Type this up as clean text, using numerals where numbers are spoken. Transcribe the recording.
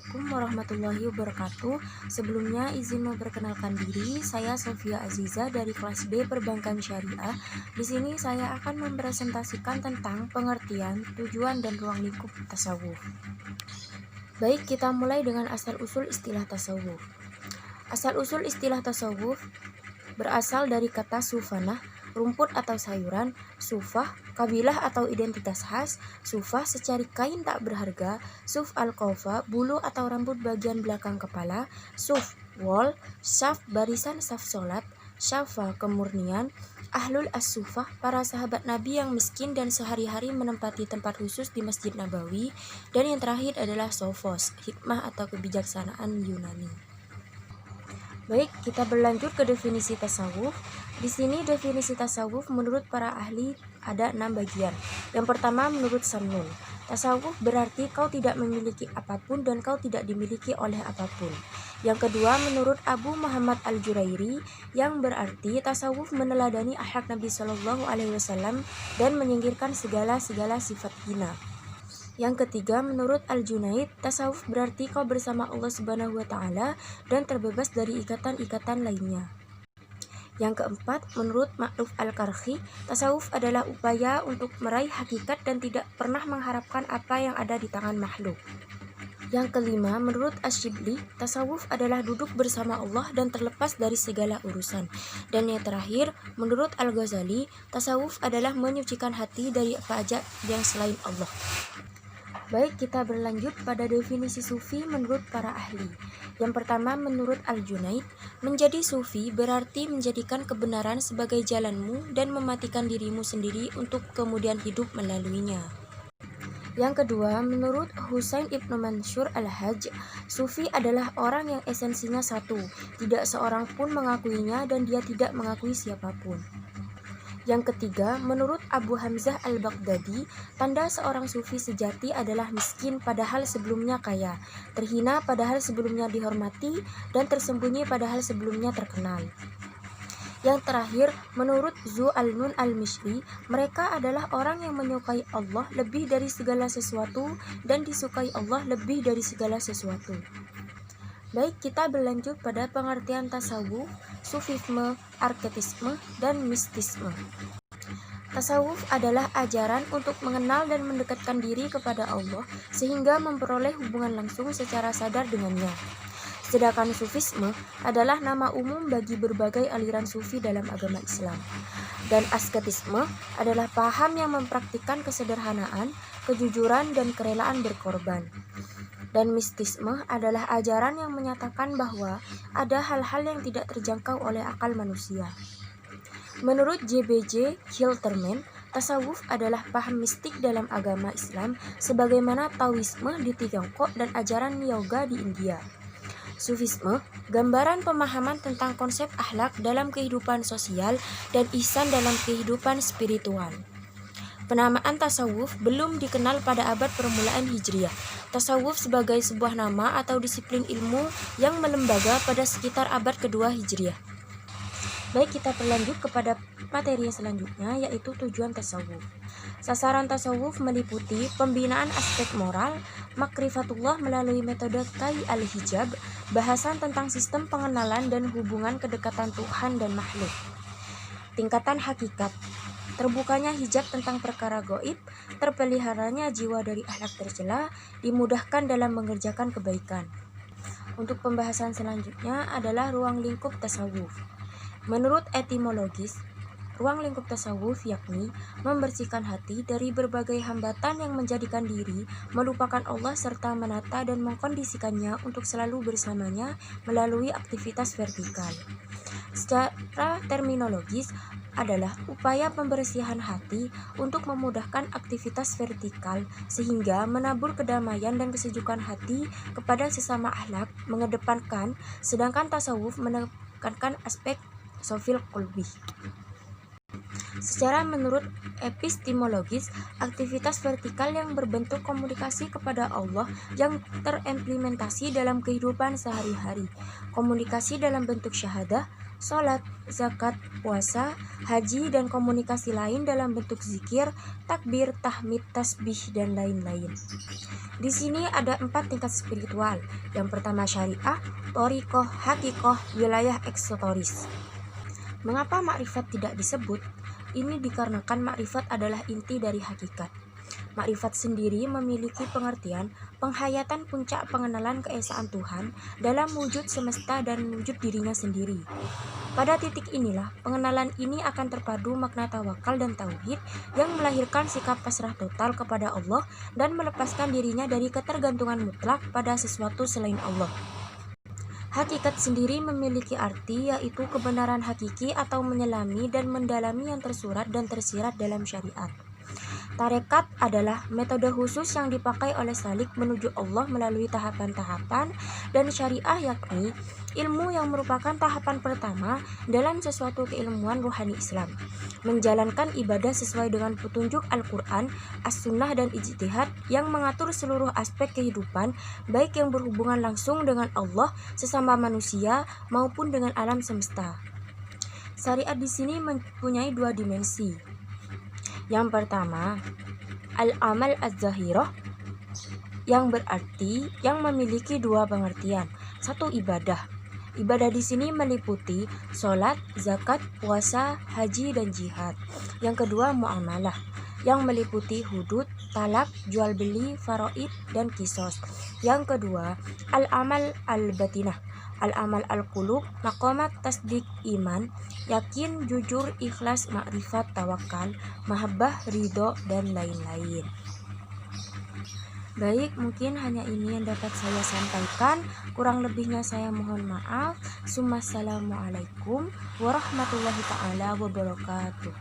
Assalamualaikum warahmatullahi wabarakatuh. Sebelumnya izin memperkenalkan diri, saya Sofia Aziza dari kelas B Perbankan Syariah. Di sini saya akan mempresentasikan tentang pengertian, tujuan dan ruang lingkup tasawuf. Baik, kita mulai dengan asal-usul istilah tasawuf. Asal-usul istilah tasawuf berasal dari kata sufanah, rumput atau sayuran, sufah, kabilah atau identitas khas, sufah secari kain tak berharga, suf al-kofa, bulu atau rambut bagian belakang kepala, suf, wall, syaf, barisan saf solat, syafa, kemurnian, ahlul as-sufah, para sahabat Nabi yang miskin dan sehari-hari menempati tempat khusus di Masjid Nabawi, dan yang terakhir adalah sofos, hikmah atau kebijaksanaan Yunani. Baik, kita berlanjut ke definisi tasawuf. Di sini definisi tasawuf menurut para ahli ada 6 bagian. Yang pertama menurut Samnun, tasawuf berarti kau tidak memiliki apapun dan kau tidak dimiliki oleh apapun. Yang kedua menurut Abu Muhammad Al-Jurairi, yang berarti tasawuf meneladani akhlak Nabi Shallallahu Alaihi Wasallam dan menyingkirkan segala sifat hina. Yang ketiga, menurut Al-Junaid, tasawuf berarti kau bersama Allah Subhanahu wa Ta'ala dan terbebas dari ikatan-ikatan lainnya. Yang keempat, menurut Ma'ruf Al-Karhi, tasawuf adalah upaya untuk meraih hakikat dan tidak pernah mengharapkan apa yang ada di tangan makhluk. Yang kelima, menurut Asy-Syibli, tasawuf adalah duduk bersama Allah dan terlepas dari segala urusan. Dan yang terakhir, menurut Al-Ghazali, tasawuf adalah menyucikan hati dari apa aja yang selain Allah. Baik, kita berlanjut pada definisi sufi menurut para ahli. Yang pertama, menurut Al-Junaid, menjadi sufi berarti menjadikan kebenaran sebagai jalanmu dan mematikan dirimu sendiri untuk kemudian hidup melaluinya. Yang kedua, menurut Husain Ibnu Mansur Al-Hajj, sufi adalah orang yang esensinya satu, tidak seorang pun mengakuinya dan dia tidak mengakui siapapun. Yang ketiga, menurut Abu Hamzah Al-Baghdadi, tanda seorang sufi sejati adalah miskin padahal sebelumnya kaya, terhina padahal sebelumnya dihormati, dan tersembunyi padahal sebelumnya terkenal. Yang terakhir, menurut Zu Al-Nun Al-Mishri, mereka adalah orang yang menyukai Allah lebih dari segala sesuatu dan disukai Allah lebih dari segala sesuatu. Baik, kita berlanjut pada pengertian tasawuf, sufisme, arketisme, dan mistisme. Tasawuf adalah ajaran untuk mengenal dan mendekatkan diri kepada Allah sehingga memperoleh hubungan langsung secara sadar dengannya. Sedangkan sufisme adalah nama umum bagi berbagai aliran sufi dalam agama Islam. Dan asketisme adalah paham yang mempraktikkan kesederhanaan, kejujuran, dan kerelaan berkorban. Dan mistisme adalah ajaran yang menyatakan bahwa ada hal-hal yang tidak terjangkau oleh akal manusia. Menurut J.B.J. Hilterman, tasawuf adalah paham mistik dalam agama Islam sebagaimana Taoisme di Tiongkok dan ajaran yoga di India. Sufisme, gambaran pemahaman tentang konsep akhlak dalam kehidupan sosial dan ihsan dalam kehidupan spiritual. Penamaan tasawuf belum dikenal pada abad permulaan Hijriah. Tasawuf sebagai sebuah nama atau disiplin ilmu yang melembaga pada sekitar abad kedua Hijriah. Baik, kita berlanjut kepada materi selanjutnya, yaitu tujuan tasawuf. Sasaran tasawuf meliputi pembinaan aspek moral, makrifatullah melalui metode Kai al-Hijab, bahasan tentang sistem pengenalan dan hubungan kedekatan Tuhan dan makhluk. Tingkatan hakikat, terbukanya hijab tentang perkara goib, terpeliharanya jiwa dari akhlak tercela, dimudahkan dalam mengerjakan kebaikan. Untuk pembahasan selanjutnya adalah ruang lingkup tasawuf. Menurut etimologis, ruang lingkup tasawuf yakni membersihkan hati dari berbagai hambatan yang menjadikan diri melupakan Allah serta menata dan mengkondisikannya untuk selalu bersamanya melalui aktivitas vertikal. Secara terminologis adalah upaya pembersihan hati untuk memudahkan aktivitas vertikal sehingga menabur kedamaian dan kesejukan hati kepada sesama akhlak mengedepankan, sedangkan tasawuf menekankan aspek sofil qulbi. Secara menurut epistemologis, aktivitas vertikal yang berbentuk komunikasi kepada Allah yang terimplementasi dalam kehidupan sehari-hari. Komunikasi dalam bentuk syahadah, sholat, zakat, puasa, haji, dan komunikasi lain dalam bentuk zikir, takbir, tahmid, tasbih, dan lain-lain. Di sini ada 4 tingkat spiritual. Yang pertama syariah, thariqah, hakikoh, wilayah eksotoris. Mengapa makrifat tidak disebut? Ini dikarenakan makrifat adalah inti dari hakikat. Makrifat sendiri memiliki pengertian penghayatan puncak pengenalan keesaan Tuhan dalam wujud semesta dan wujud dirinya sendiri. Pada titik inilah pengenalan ini akan terpadu makna tawakal dan tauhid yang melahirkan sikap pasrah total kepada Allah dan melepaskan dirinya dari ketergantungan mutlak pada sesuatu selain Allah. Hakikat sendiri memiliki arti yaitu kebenaran hakiki atau menyelami dan mendalami yang tersurat dan tersirat dalam syariat. Tarekat adalah metode khusus yang dipakai oleh salik menuju Allah melalui tahapan-tahapan, dan syariah yakni ilmu yang merupakan tahapan pertama dalam sesuatu keilmuan rohani Islam. Menjalankan ibadah sesuai dengan petunjuk Al-Quran, As-Sunnah, dan ijtihad yang mengatur seluruh aspek kehidupan, baik yang berhubungan langsung dengan Allah, sesama manusia, maupun dengan alam semesta. Syariat di sini mempunyai 2 dimensi. Yang pertama, al-amal az-zahirah, yang berarti yang memiliki 2 pengertian. 1. Ibadah. Ibadah di sini meliputi sholat, zakat, puasa, haji, dan jihad. Yang kedua, muamalah, yang meliputi hudud, talak, jual beli, faraid, dan kisos. Yang kedua, al-amal al-batinah, al-amal al-qulub, maqamat tasdik iman, yakin, jujur, ikhlas, makrifat, tawakal, mahabbah, ridho, dan lain-lain. Baik, mungkin hanya ini yang dapat saya sampaikan. Kurang lebihnya saya mohon maaf. Assalamualaikum warahmatullahi taala wabarakatuh.